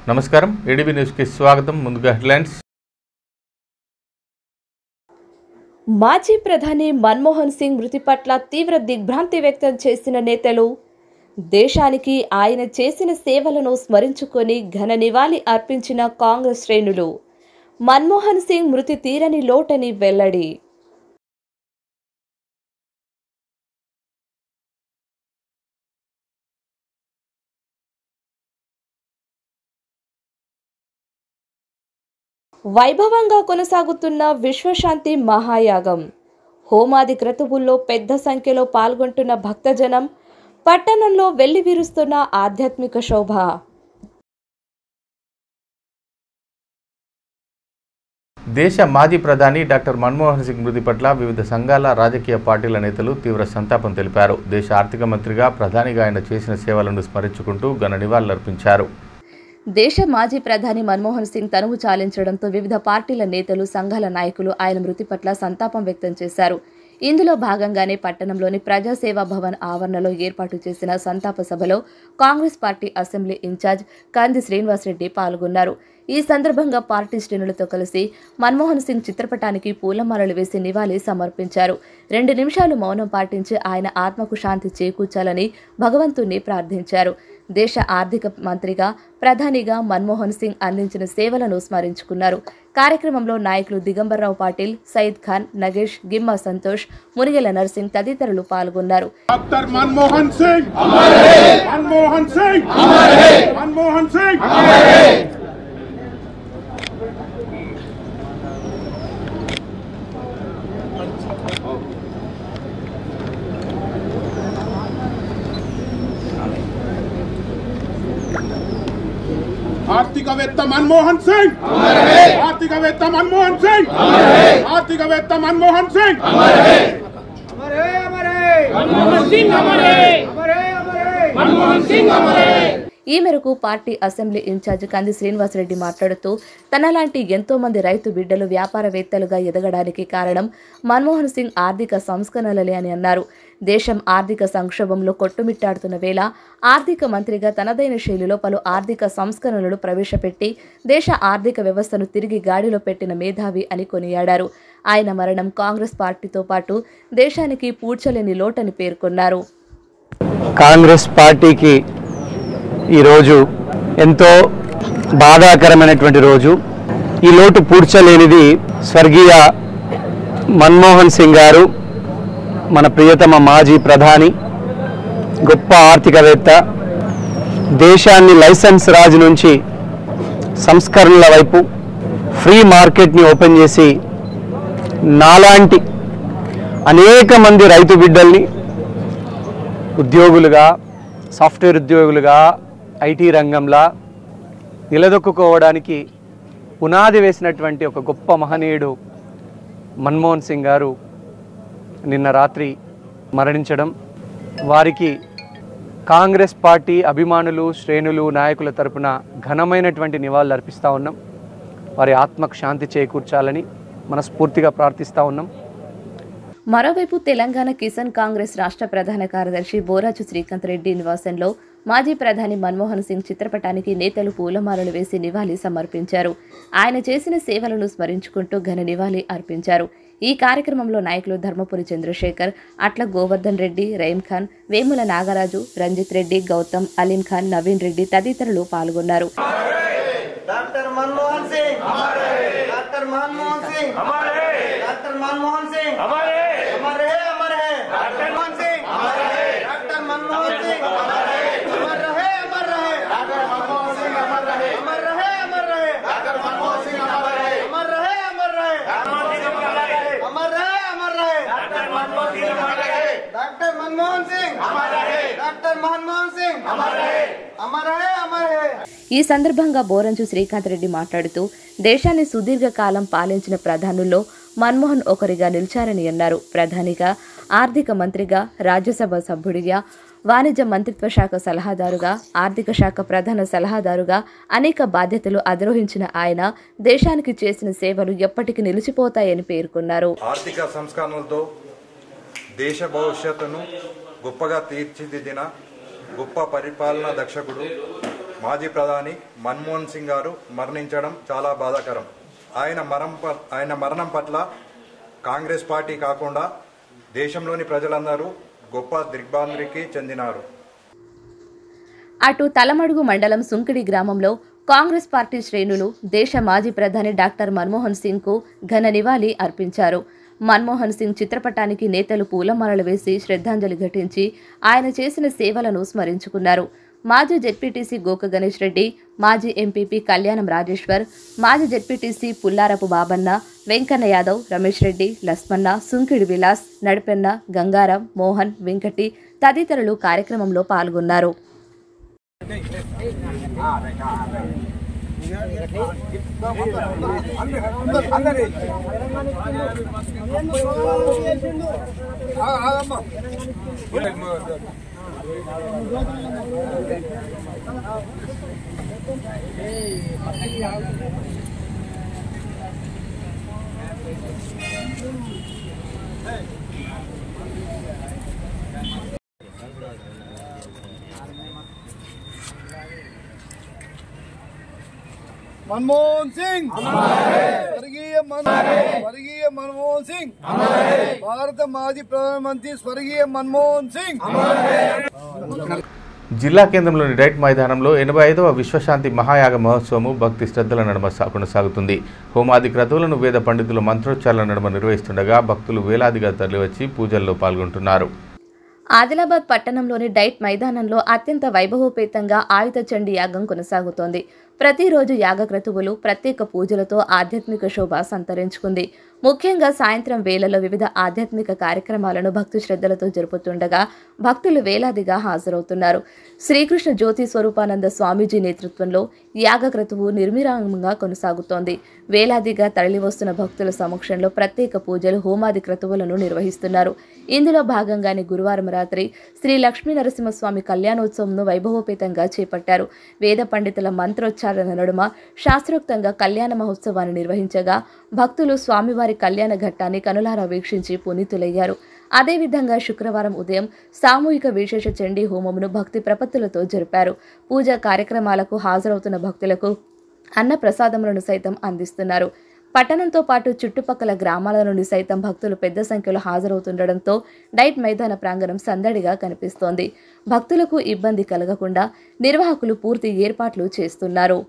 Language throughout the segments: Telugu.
నమస్కారం ఏడీబీ న్యూస్ కి స్వాగతం. ముందుగా హెడ్లైన్స్. మాజీ ప్రధాని మన్మోహన్ సింగ్ మృతి పట్ల తీవ్ర దిగ్భ్రాంతి వ్యక్తం చేసిన నేతలు దేశానికి ఆయన చేసిన సేవలను స్మరించుకొని ఘన నివాళి అర్పించిన కాంగ్రెస్ శ్రేణులు. మన్మోహన్ సింగ్ మృతి తీరని లోటని వెల్లడి. వైభవంగా కొనసాగుతున్న విశ్వశాంతి మహాయాగం. హోమాది క్రతువుల్లో పెద్ద సంఖ్యలో పాల్గొంటున్న భక్తజనం. పట్టణంలో వెల్లివిరుస్తున్న ఆధ్యాత్మిక శోభ. దేశ మాజీ ప్రధాని డాక్టర్ మన్మోహన్ సింగ్ మృతి పట్ల వివిధ సంఘాల రాజకీయ పార్టీల నేతలు తీవ్ర సంతాపం తెలిపారు. దేశ ఆర్థిక మంత్రిగా ప్రధానిగా ఆయన చేసిన సేవలను స్మరించుకుంటూ ఘన నివాళులర్పించారు. దేశ మాజీ ప్రధాని మన్మోహన్ సింగ్ తనువు చాలించడంతో వివిధ పార్టీల నేతలు, సంఘాల నాయకులు ఆయన మృతి పట్ల సంతాపం వ్యక్తం చేశారు. ఇందులో భాగంగానే పట్టణంలోని ప్రజాసేవా భవన్ ఆవరణలో ఏర్పాటు చేసిన సంతాప సభలో కాంగ్రెస్ పార్టీ అసెంబ్లీ ఇన్ఛార్జ్ కంది శ్రీనివాసరెడ్డి పాల్గొన్నారు. ఈ సందర్భంగా పార్టీ శ్రేణులతో కలిసి మన్మోహన్ సింగ్ చిత్రపటానికి పూలమాలలు వేసి నివాళి సమర్పించారు. 2 నిమిషాలు మౌనం పాటించి ఆయన ఆత్మకు శాంతి చేకూర్చాలని భగవంతుణ్ణి ప్రార్థించారు. దేశ ఆర్థిక మంత్రిగా, ప్రధానిగా మన్మోహన్ సింగ్ అందించిన సేవలను స్మరించుకున్నారు. కార్యక్రమంలో నాయకులు దిగంబర్రావు పాటిల్, సయీద్ ఖాన్, నగేష్, గిమ్మా సంతోష్, మునిగెల నర్సింగ్ తదితరులు పాల్గొన్నారు. డాక్టర్ మన్మోహన్ సింగ్ మన్మోహన్ సింగ్ మన్మోహన్ సింగ్ ఆర్థికవేత్త మన్మోహన్ సింగ్ ఆర్థికవేత్త మన్మోహన్ సింగ్ ఆర్థికవేత్త మన్మోహన్ సింగ్ ఈ మేరకు పార్టీ అసెంబ్లీ ఇన్ఛార్జ్ కంది శ్రీనివాసరెడ్డి మాట్లాడుతూ తనలాంటి ఎంతో మంది రైతు బిడ్డలు వ్యాపారవేత్తలుగా ఎదగడానికి కారణం మన్మోహన్ సింగ్ ఆర్థిక సంస్కరణలే అని అన్నారు. దేశం ఆర్థిక సంక్షోభంలో కొట్టుమిట్టాడుతున్న వేళ ఆర్థిక మంత్రిగా తనదైన శైలిలో పలు ఆర్థిక సంస్కరణలు ప్రవేశపెట్టి దేశ ఆర్థిక వ్యవస్థను తిరిగి గాడిలో పెట్టిన మేధావి అని కొనియాడారు. ఆయన మరణం కాంగ్రెస్ పార్టీతో పాటు దేశానికి పూడ్చలేని లోటని పేర్కొన్నారు. కాంగ్రెస్ పార్టీకి ఈరోజు ఎంతో బాధాకరమైనటువంటి రోజు. ఈ లోటు పూడ్చలేనిది స్వర్గీయ మన్మోహన్ సింగ్ గారు, మన ప్రియతమ మాజీ ప్రధాని, గొప్ప ఆర్థికవేత్త, దేశాన్ని లైసెన్స్ రాజు నుంచి సంస్కరణల వైపు ఫ్రీ మార్కెట్ని ఓపెన్ చేసి నాలాంటి అనేక మంది రైతు బిడ్డల్ని ఉద్యోగులుగా, సాఫ్ట్వేర్ ఉద్యోగులుగా, ఐటీ రంగంలో నిలదొక్కుకోవడానికి పునాది వేసినటువంటి ఒక గొప్ప మహనీయుడు మన్మోహన్ సింగ్ గారు నిన్న రాత్రి మరణించడం, వారికి కాంగ్రెస్ పార్టీ అభిమానులు, శ్రేణులు, నాయకుల తరపున ఘనమైనటువంటి నివాళులు అర్పిస్తూ ఉన్నాం. వారి ఆత్మకు శాంతి చేకూర్చాలని మనస్ఫూర్తిగా ప్రార్థిస్తూ ఉన్నాం. మరోవైపు తెలంగాణ కిసాన్ కాంగ్రెస్ రాష్ట్ర ప్రధాన కార్యదర్శి బోరాజు శ్రీకాంత్ రెడ్డి నివాసంలో మాజీ ప్రధాని మన్మోహన్ సింగ్ చిత్రపటానికి నేతలు పూలమాలలు వేసి నివాళి సమర్పించారు. ఆయన చేసిన సేవలను స్మరించుకుంటూ ఘన నివాళి అర్పించారు. ఈ కార్యక్రమంలో నాయకులు ధర్మపురి చంద్రశేఖర్, అట్ల గోవర్ధన్ రెడ్డి, రహీం ఖాన్, వేముల నాగరాజు, రంజిత్ రెడ్డి, గౌతమ్, అలీం ఖాన్, నవీన్ రెడ్డి తదితరులు పాల్గొన్నారు. ఈ సందర్భంగా బోరంజు శ్రీకాంత్ రెడ్డి మాట్లాడుతూ దేశాన్ని సుదీర్ఘకాలం పాలించిన ప్రధానుల్లో మన్మోహన్ ఒకరిగా నిలిచారని అన్నారు. ప్రధానిగా, ఆర్థిక మంత్రిగా, రాజ్యసభ సభ్యుడిగా, వాణిజ్య మంత్రిత్వ శాఖ సలహాదారుగా, ఆర్థిక శాఖ ప్రధాన సలహాదారుగా అనేక బాధ్యతలు అధిరోహించిన ఆయన దేశానికి చేసిన సేవలు ఎప్పటికీ నిలిచిపోతాయని పేర్కొన్నారు. ఆర్థిక సంస్కరణలతో దేశ భవిష్యత్తును గొప్పగా తీర్చిదిద్దిన గొప్ప పరిపాలనా దక్షకుడు మాజీ ప్రధాని మన్మోహన్ సింగ్ గారు మరణించడం చాలా బాధాకరం. ఆయన మరణం పట్ల కాంగ్రెస్ పార్టీ కాకుండా దేశంలోని ప్రజలందరూ గొప్ప దిగ్భ్రాంతికి చెందినారు. అటు తలమడుగు మండలం సుంకిడి గ్రామంలో కాంగ్రెస్ పార్టీ శ్రేణులు దేశ మాజీ ప్రధాని డాక్టర్ మన్మోహన్ సింగ్కు ఘన నివాళి అర్పించారు. మన్మోహన్ సింగ్ చిత్రపటానికి నేతలు పూలమాలలు వేసి శ్రద్ధాంజలి ఘటించి ఆయన చేసిన సేవలను స్మరించుకున్నారు. మాజీ జెడ్పీటీసీ గోక గణేష్ రెడ్డి, మాజీ ఎంపీపీ కళ్యాణం రాజేశ్వర్, మాజీ జెడ్పీటీసీ పుల్లారపు బాబన్న, వెంకన్న యాదవ్, రమేష్ రెడ్డి, లస్మన్న, సుంకిడి విలాస్, నడిపెన్న, గంగారాం, మోహన్, వెంకటి తదితరులు కార్యక్రమంలో పాల్గొన్నారు. मनमोहन सिंह स्वर्गीय मनमोहन सिंह भारत माजी प्रधानमंत्री स्वर्गीय मनमोहन सिंह. జిల్లా కేంద్రంలోని డైట్ మైదానంలో 85వ విశ్వశాంతి మహాయాగ మహోత్సవము భక్తి శ్రద్ధల నడుమ కొనసాగుతుంది. హోమాది క్రతువులను వేద పండితుల మంత్రోచ్చారణ నడుమ నిర్వహిస్తుండగా భక్తులు వేలాదిగా తరలివచ్చి పూజల్లో పాల్గొంటున్నారు. ఆదిలాబాద్ పట్టణంలోని డైట్ మైదానంలో అత్యంత వైభవోపేతంగా ఆయుధ చండీ యాగం కొనసాగుతోంది. ప్రతిరోజు యాగ క్రతువులు ప్రత్యేక పూజలతో ఆధ్యాత్మిక శోభ సంతరించుకుంది. ముఖ్యంగా సాయంత్రం వేళలో వివిధ ఆధ్యాత్మిక కార్యక్రమాలను భక్తి శ్రద్ధలతో జరుపుతుండగా భక్తులు వేలాదిగా హాజరవుతున్నారు. శ్రీకృష్ణ జ్యోతి స్వరూపానంద స్వామీజీ నేతృత్వంలో యాగ క్రతువు నిర్విరామంగా కొనసాగుతోంది. వేలాదిగా తరలివస్తున్న భక్తుల సమక్షంలో ప్రత్యేక పూజలు, హోమాది క్రతువులను నిర్వహిస్తున్నారు. ఇందులో భాగంగానే గురువారం రాత్రి శ్రీ లక్ష్మీ నరసింహస్వామి కళ్యాణోత్సవంను వైభవోపేతంగా చేపట్టారు. వేద పండితుల మంత్రోచ్చారణ నడుమ శాస్త్రోక్తంగా కళ్యాణ మహోత్సవాన్ని నిర్వహించగా భక్తులు స్వామివారి కళ్యాణ ఘట్టాన్ని కనులారా వీక్షించి పునీతులయ్యారు. అదేవిధంగా శుక్రవారం ఉదయం సామూహిక విశేష చండీ హోమమును భక్తి ప్రపత్తులతో జరిపారు. పూజా కార్యక్రమాలకు హాజరవుతున్న భక్తులకు అన్న ప్రసాదములను సైతం అందిస్తున్నారు. పట్టణంతో పాటు చుట్టుపక్కల గ్రామాల నుండి సైతం భక్తులు పెద్ద సంఖ్యలో హాజరవుతుండటంతో డైట్ మైదాన ప్రాంగణం సందడిగా కనిపిస్తోంది. భక్తులకు ఇబ్బంది కలగకుండా నిర్వాహకులు పూర్తి ఏర్పాట్లు చేస్తున్నారు.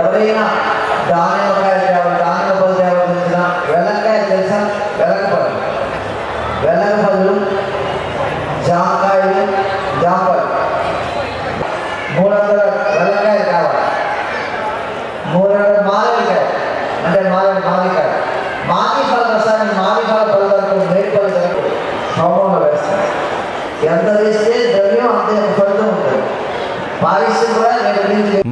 ఎవరైనా దానిమ్మకాయ తెచ్చిన వెల్లంకాయ తెలుసా? వెల్లకపళ్ళు, జామకాయలు, జాంపలు 300 వెల్లంకాయలు కావాలి. 300 మామిడికాయ అంటే మామిడికాయ మామి ఫల రసాన్ని మామి ఫల వరకు మేడి పళ్ళు వరకు హోమంలో వేస్తాం. ఎంత వేస్తే ద్రవ్యం అంతే ఫలితం ఉంటుంది.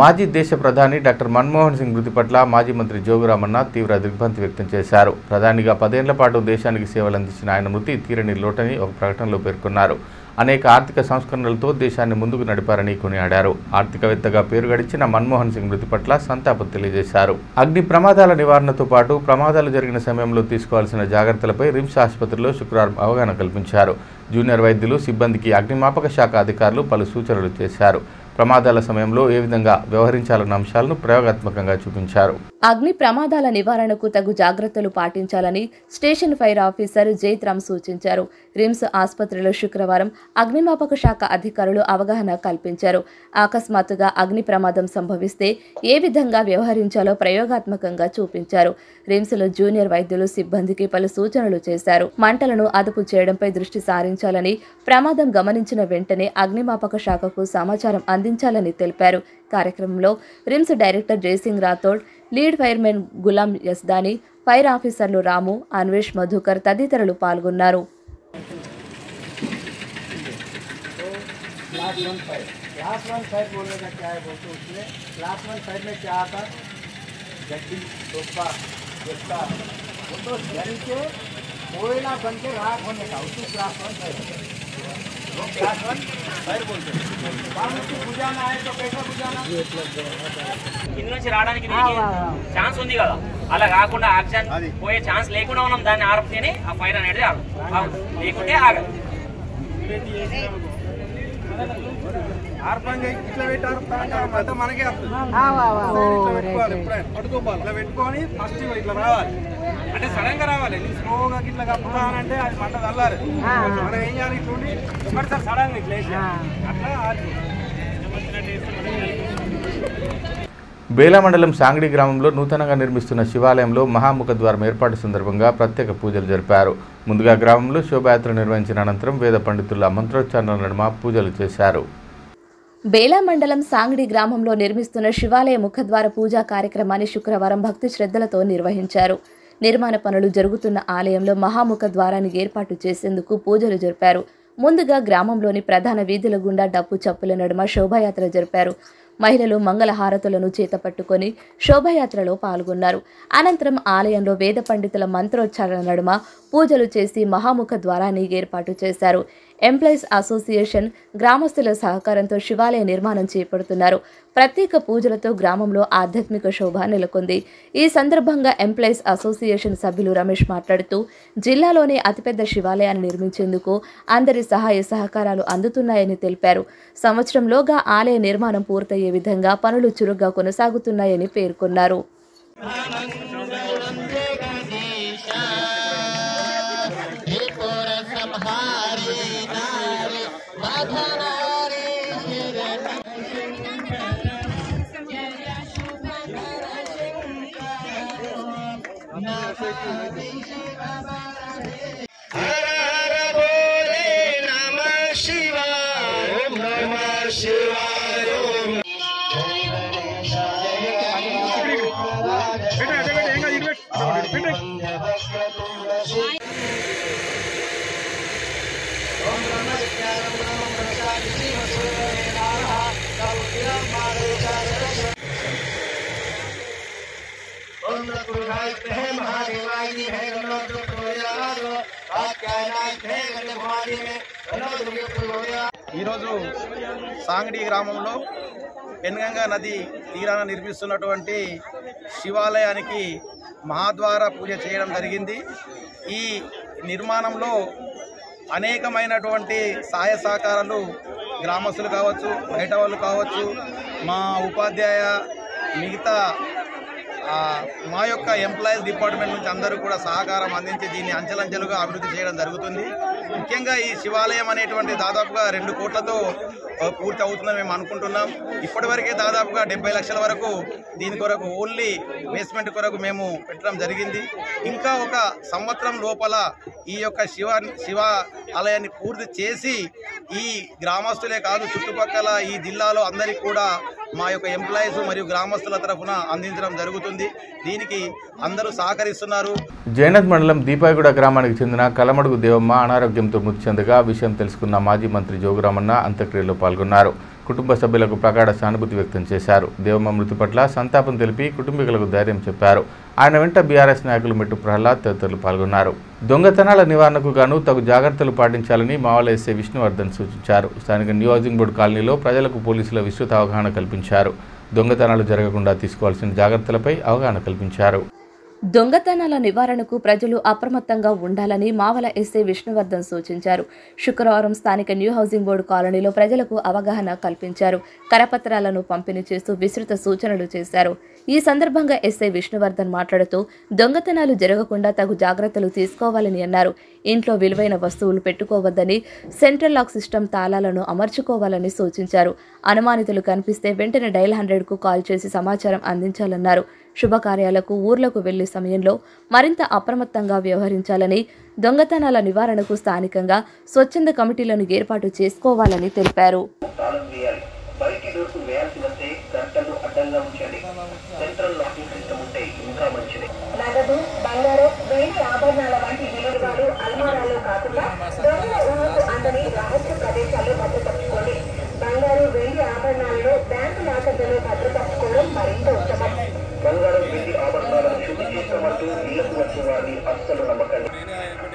మాజీ దేశ ప్రధాని డాక్టర్ మన్మోహన్ సింగ్ మృతి పట్ల మాజీ మంత్రి జోగురామన్న తీవ్ర దిగ్భ్రాంతి వ్యక్తం చేశారు. ప్రధానిగా 10 ఏళ్ల పాటు దేశానికి సేవలందించిన ఆయన మృతి తీరని లోటని ఒక ప్రకటనలో పేర్కొన్నారు. అనేక ఆర్థిక సంస్కరణలతో దేశాన్ని ముందుకు నడిపారని కొనియాడారు. ఆర్థికవేత్తగా పేరు గడించిన మన్మోహన్ సింగ్ మృతి పట్ల సంతాపం తెలియజేశారు. అగ్ని ప్రమాదాల నివారణతో పాటు ప్రమాదాలు జరిగిన సమయంలో తీసుకోవాల్సిన జాగ్రత్తలపై రిమ్స్ ఆసుపత్రిలో శుక్రవారం అవగాహన కల్పించారు. జూనియర్ వైద్యులు, సిబ్బందికి అగ్నిమాపక శాఖ అధికారులు పలు సూచనలు చేశారు. ప్రమాదాల సమయంలో ఏ విధంగా వ్యవహరించాలన్న అంశాలను ప్రయోగాత్మకంగా చూపించారు. అగ్ని ప్రమాదాల నివారణకు తగు జాగ్రత్తలు పాటించాలని స్టేషన్ ఫైర్ ఆఫీసర్ జైత్రామ్ సూచించారు. రిమ్స్ ఆసుపత్రిలో శుక్రవారం అగ్నిమాపక శాఖ అధికారులు అవగాహన కల్పించారు. అకస్మాత్తుగా అగ్ని ప్రమాదం సంభవిస్తే ఏ విధంగా వ్యవహరించాలో ప్రయోగాత్మకంగా చూపించారు. రిమ్స్లో జూనియర్ వైద్యులు, సిబ్బందికి పలు సూచనలు చేశారు. మంటలను అదుపు చేయడంపై దృష్టి సారించాలని, ప్రమాదం గమనించిన వెంటనే అగ్నిమాపక శాఖకు సమాచారం అందించాలని తెలిపారు. కార్యక్రమంలో RIMS director Jaisingh Rathod, lead fireman Ghulam Yazdani, fire ఆఫీసర్లు రాము, అన్వేష్, మధుకర్ తదితరులు పాల్గొన్నారు. కింద నుంచి రావడానికి ఛాన్స్ ఉంది కదా, అలా కాకుండా ఆక్సిజన్ పోయే ఛాన్స్ లేకుండా మనం దాన్ని ఆపితేనే ఆ ఫైర్ అనేది లేకుంటే ఆగదు. మనకే ఇట్లా పెట్టుకొని ఫస్ట్ ఇట్లా రావాలి, అంటే సడన్ గా రావాలి. స్లోగా ఇట్లా కప్పుతానంటే అది మంట చల్లారు. మనం ఏం చేయాలి, ఇట్లుండి ఒకటిసారి సడన్ గా ఇట్లా అట్లా. బేలా మండలం సాంగడి గ్రామంలో నూతనంగా నిర్మిస్తున్న శివాలయంలో మహాముఖ ద్వారం ఏర్పాటు సందర్భంగా ప్రత్యేక పూజలు జరిపారు. ముందుగా గ్రామంలో శోభాయాత్ర నిర్వహించిన అనంతరం వేద పండితుల మంత్రోచ్చారణల నడుమ పూజలు చేశారు. బేలా మండలం సాంగడి గ్రామంలో నిర్మిస్తున్న శివాలయ ముఖద్వార పూజా కార్యక్రమాన్ని శుక్రవారం భక్తి శ్రద్ధలతో నిర్వహించారు. నిర్మాణ పనులు జరుగుతున్న ఆలయంలో మహాముఖ ద్వారాన్ని ఏర్పాటు చేసేందుకు పూజలు జరిపారు. ముందుగా గ్రామంలోని ప్రధాన వీధుల గుండా డప్పు చప్పుల నడుమ శోభాయాత్ర జరిపారు. మహిళలు మంగళహారతులను చేతపట్టుకొని శోభాయాత్రలో పాల్గొన్నారు. అనంతరం ఆలయంలో వేద పండితుల మంత్రోచ్చారణ నడుమ పూజలు చేసి మహాముఖ ద్వారాన్ని ఏర్పాటు చేశారు. ఎంప్లాయీస్ అసోసియేషన్ గ్రామస్తుల సహకారంతో శివాలయ నిర్మాణం చేపడుతున్నారు. ప్రత్యేక పూజలతో గ్రామంలో ఆధ్యాత్మిక శోభ నెలకొంది. ఈ సందర్భంగా ఎంప్లాయీస్ అసోసియేషన్ సభ్యులు రమేష్ మాట్లాడుతూ, జిల్లాలోనే అతిపెద్ద శివాలయాన్ని నిర్మించేందుకు అందరి సహాయ సహకారాలు అందుతున్నాయని తెలిపారు. సంవత్సరంలోగా ఆలయ నిర్మాణం పూర్తయ్యే విధంగా పనులు చురుగ్గా కొనసాగుతున్నాయని పేర్కొన్నారు. ఈరోజు సాంగడి గ్రామంలో పెన్గంగా నది తీరాన నిర్మిస్తున్నటువంటి శివాలయానికి మహాద్వార పూజ చేయడం జరిగింది. ఈ నిర్మాణంలో అనేకమైనటువంటి సహాయ సహకారాలు గ్రామస్తులు కావచ్చు, బయట వాళ్ళు కావచ్చు, మా ఉపాధ్యాయ మిగతా మా యొక్క ఎంప్లాయీస్ డిపార్ట్మెంట్ నుంచి అందరూ కూడా సహకారం అందించి దీన్ని అంచెలంచెలుగా అభివృద్ధి చేయడం జరుగుతుంది. ముఖ్యంగా ఈ శివాలయం అనేటువంటి దాదాపుగా 2 కోట్లతో పూర్తి అవుతుందని మేము అనుకుంటున్నాం. ఇప్పటివరకే దాదాపుగా 70 లక్షల వరకు దీని కొరకు ఓన్లీ బేస్మెంట్ కొరకు మేము పెట్టడం జరిగింది. ఇంకా ఒక సంవత్సరం లోపల ఈ యొక్క శివ ఆలయాన్ని పూర్తి చేసి ఈ గ్రామస్తులే కాదు చుట్టుపక్కల ఈ జిల్లాలో అందరికీ కూడా మా యొక్క ఎంప్లాయీస్ మరియు గ్రామస్తుల తరఫున అందించడం జరుగుతుంది. దీనికి అందరూ సహకరిస్తున్నారు. జైనత్ మండలం దీపాయిగూడ గ్రామానికి చెందిన కలమడుగు దేవమ్మ అనారోగ్యంతో మృతి చెందగా విషయం తెలుసుకున్న మాజీ మంత్రి జోగురామన్న అంత్యక్రియలో పాల్గొన్నారు. కుటుంబ సభ్యులకు ప్రగాఢ సానుభూతి వ్యక్తం చేశారు. దేవమ్మ మృతి పట్ల సంతాపం తెలిపి కుటుంబీకులకు ధైర్యం చెప్పారు. ఆయన వెంట బీఆర్ఎస్ నాయకులు మెట్టు ప్రహ్లాద్ తదితరులు పాల్గొన్నారు. దొంగతనాల నివారణకు గాను తగు జాగ్రత్తలు పాటించాలని మావల ఎస్ఐ విష్ణువర్ధన్ సూచించారు. స్థానిక న్యూ హౌసింగ్ బోర్డు కాలనీలో ప్రజలకు పోలీసుల విస్తృత అవగాహన కల్పించారు. దొంగతనాలు జరగకుండా తీసుకోవాల్సిన జాగ్రత్తలపై అవగాహన కల్పించారు. దొంగతనాల నివారణకు ప్రజలు అప్రమత్తంగా ఉండాలని మావల ఎస్ఐ విష్ణువర్ధన్ సూచించారు. శుక్రవారం స్థానిక న్యూ హౌసింగ్ బోర్డు కాలనీలో ప్రజలకు అవగాహన కల్పించారు. కరపత్రాలను పంపిణీ చేస్తూ విస్తృత సూచనలు చేశారు. ఈ సందర్భంగా ఎస్ఐ విష్ణువర్ధన్ మాట్లాడుతూ దొంగతనాలు జరగకుండా తగు జాగ్రత్తలు తీసుకోవాలని అన్నారు. ఇంట్లో విలువైన వస్తువులు పెట్టుకోవద్దని, సెంట్రల్ లాక్ సిస్టమ్ తాళాలను అమర్చుకోవాలని సూచించారు. అనుమానితులు కనిపిస్తే వెంటనే డయల్ 100కు కాల్ చేసి సమాచారం అందించాలన్నారు. శుభకార్యాలకు ఊర్లకు వెళ్లే సమయంలో మరింత అప్రమత్తంగా వ్యవహరించాలని, దొంగతనాల నివారణకు స్థానికంగా స్వచ్ఛంద కమిటీలను ఏర్పాటు చేసుకోవాలని తెలిపారు. నగదు, బంగారం, వెండి ఆభరణాల వంటి విలువలు అల్మారాల్లో కాకుండా దొంగల ఊహకు అందని రహస్య ప్రదేశాల్లో భద్రపరచుకోండి. బంగారు, వెండి ఆభరణాలను బ్యాంకు లాకర్లలో భద్రపరచుకోవడం మరింత ఉత్తమం. బంగారం, వెండి ఆభరణాలను శుద్ధి చేస్తామంటూ ఇళ్లకు వచ్చిన వారిని అస్సలు నమ్మకండి.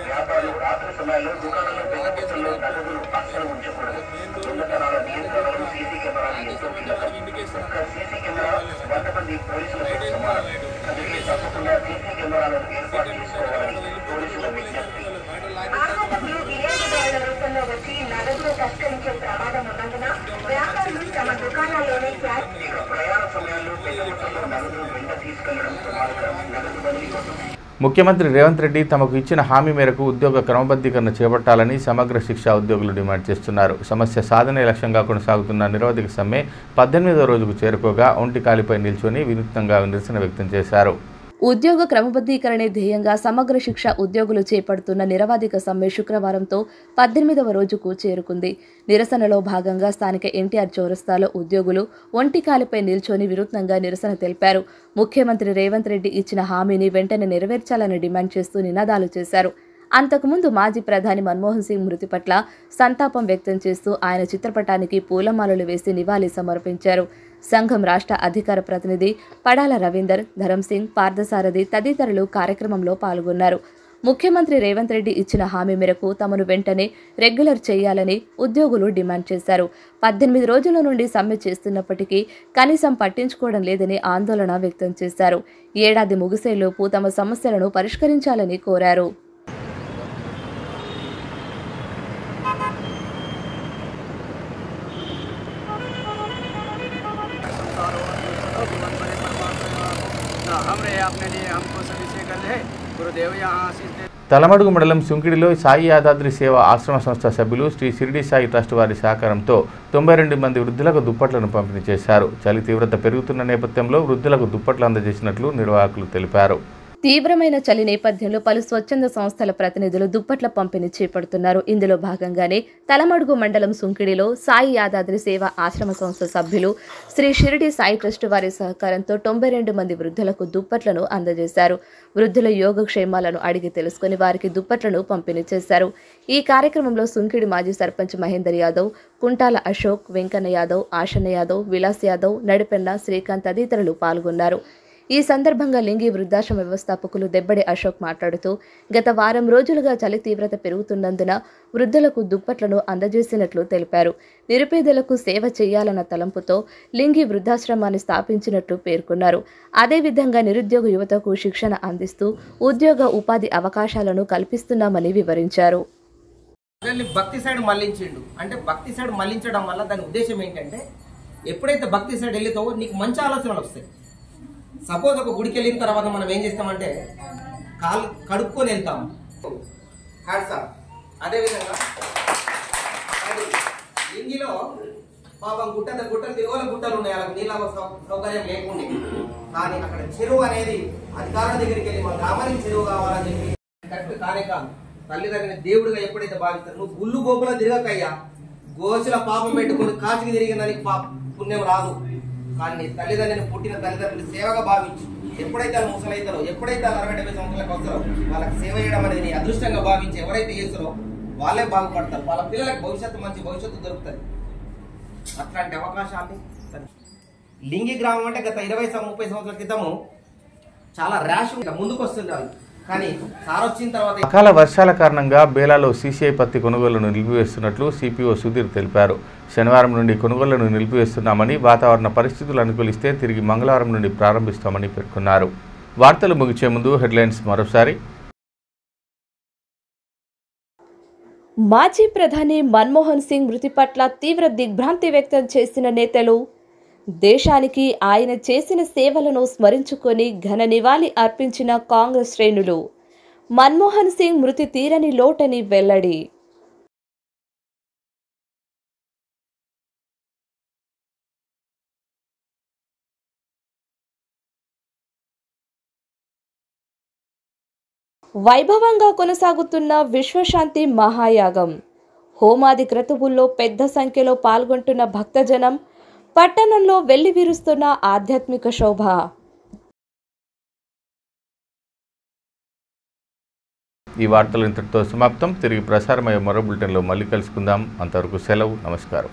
వ్యాపారులు రాత్రి సమయాల్లో దుకాణంలో పెద్దలో నగదులు అస్సలు ఉంచకూడదు. దొంగతనాల నియంత్రణలో సీసీ కెమెరాలు ఎంతో కీలకం. ఒక్క సీసీ కెమెరా 100 మంది పోలీసులతో సమానం. అందుకే తప్పకుండా సీసీ కెమెరాలను ఏర్పాటు చేసుకోవాలని పోలీసుల విజ్ఞప్తి. ఆహారంలో వినియోగదారుల రూపంలో వచ్చి నగదులు తస్కరించే ప్రమాదం ఉన్నందున వ్యాపారులు తమ దుకాణాల్లోనే క్యాష్ ప్రయాణ సమయాల్లో పెద్ద మొత్తంలో నగదులు వెంట తీసుకెళ్లడం ప్రమాదకరం. నగదు బదిలీ కోసం ముఖ్యమంత్రి రేవంత్ రెడ్డి తమకు ఇచ్చిన హామీ మేరకు ఉద్యోగ క్రమబద్ధీకరణ చేపట్టాలని సమగ్ర శిక్ష ఉద్యోగులు డిమాండ్ చేస్తున్నారు. సమస్య సాధనే లక్ష్యంగా కొనసాగుతున్న నిరవధిక సమ్మె 18వ రోజుకు చేరుకోగా ఒంటి కాలిపై నిల్చొని వినూత్నంగా నిరసన వ్యక్తం చేశారు. ఉద్యోగ క్రమబద్ధీకరణే ధ్యేయంగా సమగ్ర శిక్ష ఉద్యోగులు చేపడుతున్న నిరవధిక సమ్మె శుక్రవారంతో 18వ రోజుకు చేరుకుంది. నిరసనలో భాగంగా స్థానిక ఎన్టీఆర్ చౌరస్తాలో ఉద్యోగులు ఒంటికాలిపై నిల్చొని వినూత్నంగా నిరసన తెలిపారు. ముఖ్యమంత్రి రేవంత్ రెడ్డి ఇచ్చిన హామీని వెంటనే నెరవేర్చాలని డిమాండ్ చేస్తూ నినాదాలు చేశారు. అంతకుముందు మాజీ ప్రధాని మన్మోహన్ సింగ్ మృతి పట్ల సంతాపం వ్యక్తం చేస్తూ ఆయన చిత్రపటానికి పూలమాలలు వేసి నివాళి సమర్పించారు. సంఘం రాష్ట్ర అధికార ప్రతినిధి పడాల రవీందర్, ధరం సింగ్, పార్థసారథి తదితరులు కార్యక్రమంలో పాల్గొన్నారు. ముఖ్యమంత్రి రేవంత్ రెడ్డి ఇచ్చిన హామీ మేరకు తమను వెంటనే రెగ్యులర్ చేయాలని ఉద్యోగులు డిమాండ్ చేశారు. 18 రోజుల నుండి సమ్మె చేస్తున్నప్పటికీ కనీసం పట్టించుకోవడం లేదని ఆందోళన వ్యక్తం చేశారు. ఏడాది ముగిసేలోపు తమ సమస్యలను పరిష్కరించాలని కోరారు. తలమడుగు మండలం సుంకిడిలో సాయి యాదాద్రి సేవ ఆశ్రమ సంస్థ సభ్యులు శ్రీ షిరిడి సాయి ట్రస్ట్ వారి సహకారంతో 92 మంది వృద్ధులకు దుప్పట్లను పంపిణీ చేశారు. చలి తీవ్రత పెరుగుతున్న నేపథ్యంలో వృద్ధులకు దుప్పట్లు అందజేసినట్లు నిర్వాహకులు తెలిపారు. తీవ్రమైన చలి నేపథ్యంలో పలు స్వచ్ఛంద సంస్థల ప్రతినిధులు దుప్పట్ల పంపిణీ చేపడుతున్నారు. ఇందులో భాగంగానే తలమడుగు మండలం సుంకిడిలో సాయి యాదాద్రి సేవ ఆశ్రమ సంస్థ సభ్యులు శ్రీ షిరిడి సాయి ట్రస్ట్ వారి సహకారంతో 92 మంది వృద్ధులకు దుప్పట్లను అందజేశారు. వృద్ధుల యోగక్షేమాలను అడిగి తెలుసుకుని వారికి దుప్పట్లను పంపిణీ చేశారు. ఈ కార్యక్రమంలో సుంకిడి మాజీ సర్పంచ్ మహేందర్ యాదవ్, కుంటాల అశోక్, వెంకన్న యాదవ్, ఆశన్న యాదవ్, విలాస్ యాదవ్, నడిపెన్న శ్రీకాంత్ తదితరులు పాల్గొన్నారు. ఈ సందర్భంగా లింగి వృద్ధాశ్రమ వ్యవస్థాపకులు దెబ్బడి అశోక్ మాట్లాడుతూ గత వారం రోజులుగా చలి తీవ్రత పెరుగుతున్నందున వృద్ధులకు దుప్పట్లను అందజేసినట్లు తెలిపారు. నిరుపేదలకు సేవ చేయాలన్న తలంపుతో లింగి వృద్ధాశ్రమాన్ని స్థాపించినట్లు పేర్కొన్నారు. అదేవిధంగా నిరుద్యోగ యువతకు శిక్షణ అందిస్తూ ఉద్యోగ ఉపాధి అవకాశాలను కల్పిస్తున్నామని వివరించారు. భక్తి సైడ్ మళ్లించిండు అంటే భక్తి సైడ్ మళ్లించడం వల్ల దాని ఉద్దేశం ఏంటంటే ఎప్పుడైతే భక్తి సైడ్ వెళ్తావో నీకు మంచి ఆలోచనలు వస్తాయి. సపోజ్ ఒక గుడికి వెళ్ళిన తర్వాత మనం ఏం చేస్తామంటే కాలు కడుక్కొని వెళ్తాము. అదేవిధంగా లింగిలో పాపం గుట్టలు తిరువల గుట్టలు ఉన్నాయి, అలా నీళ్ళ సౌకర్యం లేకుండా. కానీ అక్కడ చెరువు అనేది అధికారుల దగ్గరికి వెళ్ళి మా గ్రామానికి చెరువు కావాలని చెప్పి కరెక్ట్ కానే కాదు. తల్లిదండ్రుని దేవుడిగా ఎప్పుడైతే భావిస్తారు, నువ్వు గుళ్ళు గోపులా తిరగకయ్యా, గోసుల పాపం పెట్టుకుని కాచికి తిరిగిన దానికి పుణ్యం రాదు. కానీ తల్లిదండ్రుని పుట్టిన తల్లిదండ్రులు సేవగా భావించి ఎప్పుడైతే వాళ్ళు ముసలైతారో, ఎప్పుడైతే వాళ్ళు 60-70 సంవత్సరాలకు వస్తారో వాళ్ళకి సేవ చేయడం అనేది అదృష్టంగా భావించి ఎవరైతే చేస్తారో వాళ్ళే బాగుపడతారు. వాళ్ళ పిల్లలకు మంచి భవిష్యత్తు దొరుకుతుంది. అట్లాంటి అవకాశాన్ని లింగి గ్రామం అంటే గత 20-30 సంవత్సరాల క్రితము చాలా ర్యాష్ ముందుకు వస్తుంటారు. కానీ సార్ వచ్చిన తర్వాత అకాల వర్షాల కారణంగా బేలాలో సీసీఐ పత్తి కొనుగోళ్లను నిలిపివేస్తున్నట్లు సిపిఓ సుధీర్ తెలిపారు. శనివారం నుండి కొనుగోళ్లను నిలిపివేస్తున్నామని, వాతావరణ పరిస్థితులు అనుకూలిస్తే తిరిగి మంగళవారం నుండి ప్రారంభిస్తామని పేర్కొన్నారు. వార్తలు ముగిసే ముందు హెడ్లైన్స్ మరోసారి. మాజీ ప్రధాని మన్మోహన్ సింగ్ మృతి పట్ల తీవ్ర దిగ్భ్రాంతి వ్యక్తం చేసిన నేతలు దేశానికి ఆయన చేసిన సేవలను స్మరించుకొని ఘన నివాళి అర్పించిన కాంగ్రెస్ శ్రేణులు. మన్మోహన్ సింగ్ మృతి తీరని లోటని వెల్లడి. వైభవంగా కొనసాగుతున్న విశ్వశాంతి మహాయాగం. హోమాది క్రతువుల్లో పెద్ద సంఖ్యలో పాల్గొంటున్న భక్తజనం, పట్టణంలో వెల్లివిరుస్తున్న ఆధ్యాత్మిక శోభ. ఈ వార్తలు ఇంతటితో సమాప్తం. తిరిగి ప్రసారమయ్యే మరో బులెటిన్లో మళ్ళీ కలుసుకుందాం. అంతవరకు సెలవు. నమస్కారం.